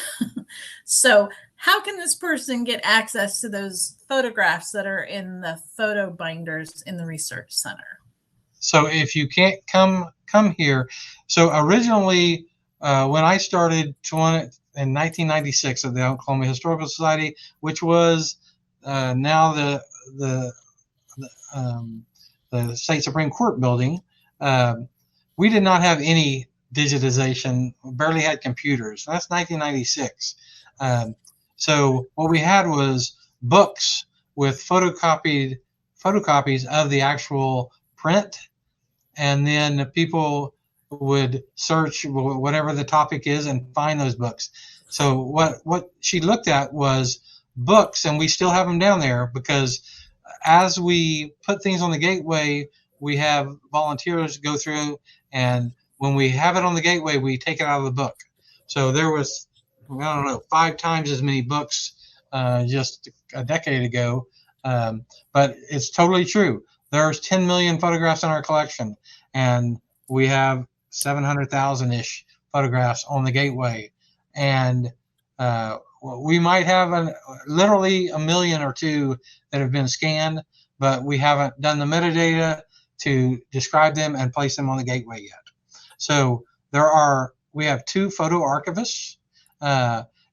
So how can this person get access to those photographs that are in the photo binders in the research center? So if you can't come here. So originally, when I started in 1996 at the Oklahoma Historical Society, which was now the State Supreme Court building, we did not have any digitization, barely had computers. That's 1996. So what we had was books with photocopies of the actual print, and then people would search whatever the topic is and find those books. So what she looked at was books, and we still have them down there because as we put things on the Gateway, we have volunteers go through, and when we have it on the Gateway, we take it out of the book. So there was, I don't know, 5 times as many books just a decade ago. But it's totally true. There's 10 million photographs in our collection, and we have 700,000-ish photographs on the Gateway. And we might have literally 1 million or 2 that have been scanned, but we haven't done the metadata to describe them and place them on the Gateway yet. So we have 2 photo archivists.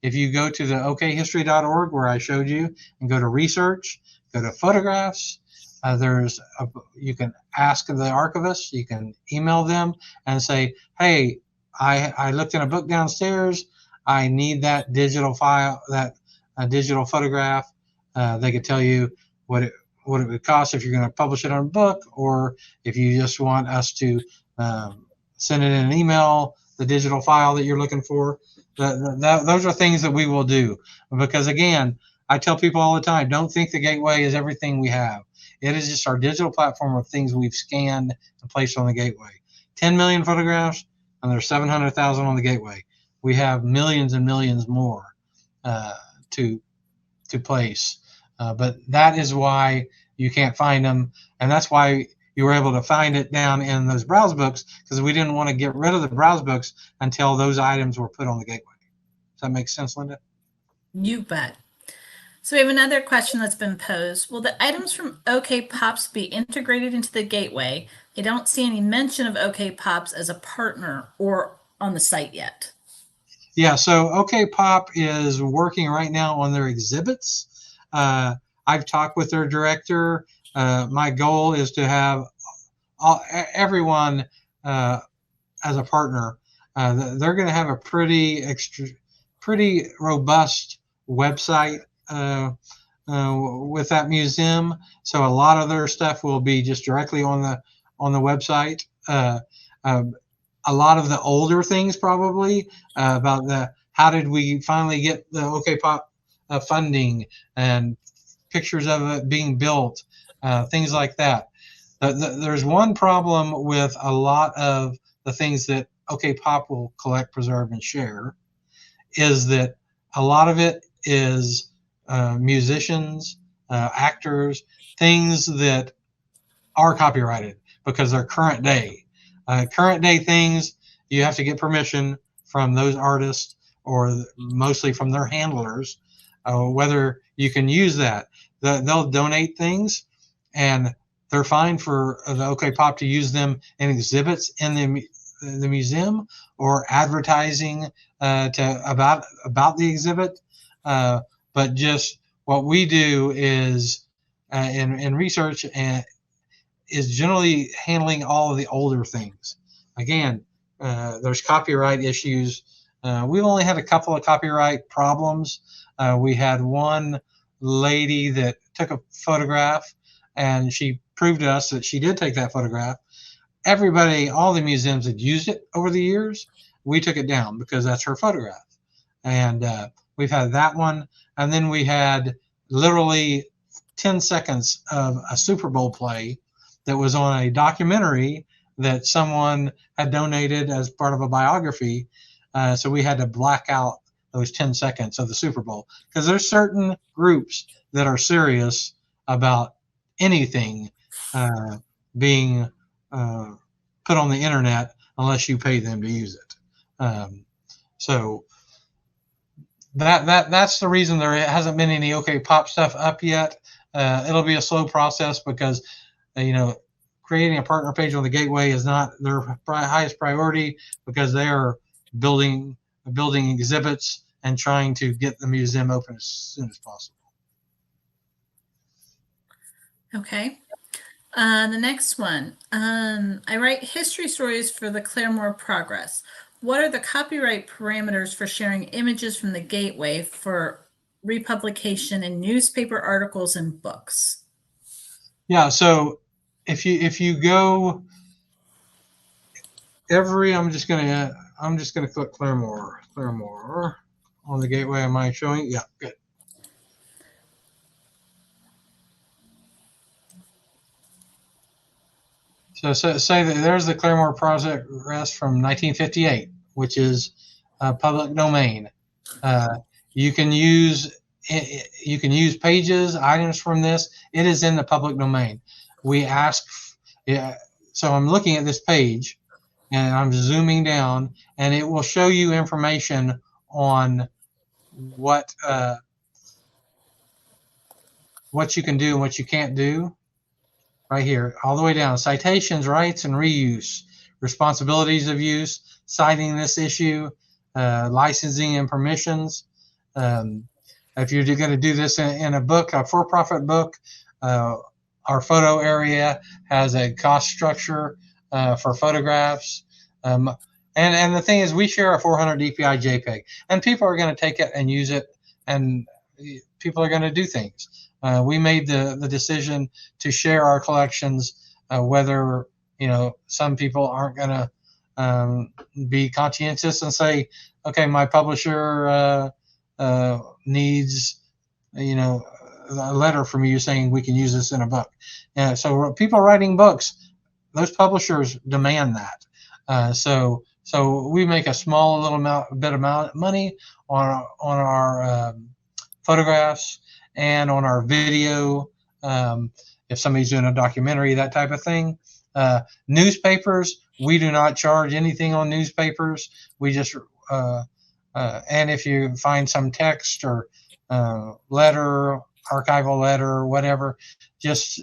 If you go to the okhistory.org where I showed you and go to research, go to photographs, you can ask the archivist, you can email them and say, hey, I looked in a book downstairs, I need that digital file, that digital photograph. They could tell you what it would cost if you're going to publish it on a book, or if you just want us to send it in an email, the digital file that you're looking for. Those are things that we will do, because again, I tell people all the time, don't think the Gateway is everything we have. It is just our digital platform of things we've scanned and placed on the Gateway. 10 million photographs, and there's 700,000 on the Gateway. We have millions and millions more to place. But that is why you can't find them, and that's why you were able to find it down in those browse books, because we didn't want to get rid of the browse books until those items were put on the Gateway. Does that make sense, Linda? You bet. So we have another question that's been posed. Will the items from OK Pops be integrated into the Gateway? I don't see any mention of OK Pops as a partner or on the site yet. Yeah, so OK Pop is working right now on their exhibits. I've talked with their director. My goal is to have everyone as a partner. They're going to have a pretty robust website with that museum. So a lot of their stuff will be just directly on the website. A lot of the older things probably about how did we finally get the OK Pop funding and pictures of it being built, things like that. There's one problem with a lot of the things that OK Pop will collect, preserve, and share, is that a lot of it is musicians, actors, things that are copyrighted because they're current day. Current day things, you have to get permission from those artists or mostly from their handlers, whether you can use that. They'll donate things, and they're fine for the OK Pop to use them in exhibits in the museum or advertising about the exhibit. But just what we do is in research is generally handling all of the older things. Again, there's copyright issues. We've only had a couple of copyright problems. We had one lady that took a photograph, and she proved to us that she did take that photograph. Everybody, all the museums had used it over the years. We took it down because that's her photograph. And we've had that one. And then we had literally 10 seconds of a Super Bowl play that was on a documentary that someone had donated as part of a biography. So we had to black out those 10 seconds of the Super Bowl, because there's certain groups that are serious about anything being put on the internet unless you pay them to use it. So that's the reason there hasn't been any OK Pop stuff up yet. It'll be a slow process because creating a partner page on the Gateway is not their highest priority, because they are building exhibits and trying to get the museum open as soon as possible. Okay. The next one. I write history stories for the Claremore Progress. What are the copyright parameters for sharing images from the Gateway for republication in newspaper articles and books? Yeah, so if you go I'm just gonna click Claremore on the Gateway. Am I showing? Yeah, good. So say that there's the Claremore Progress from 1958, which is public domain. You can use pages, items from this. It is in the public domain. We ask, so I'm looking at this page, and I'm zooming down, and it will show you information on what you can do and what you can't do. Right here, all the way down: citations, rights, and reuse, responsibilities of use, citing this issue, licensing and permissions. If you're going to do this in a book, a for-profit book, our photo area has a cost structure for photographs. And the thing is, we share a 400 DPI JPEG, and people are going to take it and use it, and people are going to do things. We made the decision to share our collections, whether some people aren't going to be conscientious and say, okay, my publisher needs a letter from you saying we can use this in a book. And so people writing books, those publishers demand that. So we make a small little bit of money on our photographs and on our video. If somebody's doing a documentary, that type of thing. Newspapers, we do not charge anything on newspapers. We just and if you find some text or letter, archival letter, or whatever, just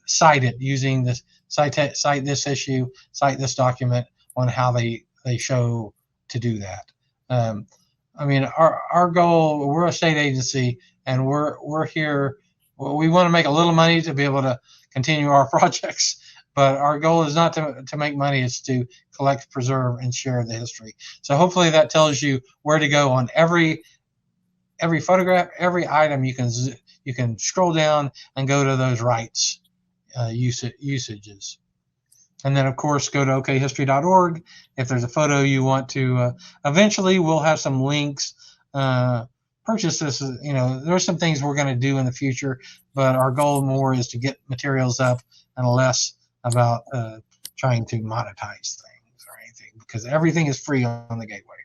cite it using this cite this issue, cite this document on how they show to do that. I mean, our goal, we're a state agency, and we're here. Well, we want to make a little money to be able to continue our projects, but our goal is not to make money. It's to collect, preserve, and share the history. So hopefully that tells you where to go on every photograph, every item. You can scroll down and go to those rights usages. And then, of course, go to okhistory.org. If there's a photo you want to, eventually we'll have some links. Purchase this. There's some things we're going to do in the future, but our goal more is to get materials up and less about trying to monetize things or anything, because everything is free on the Gateway.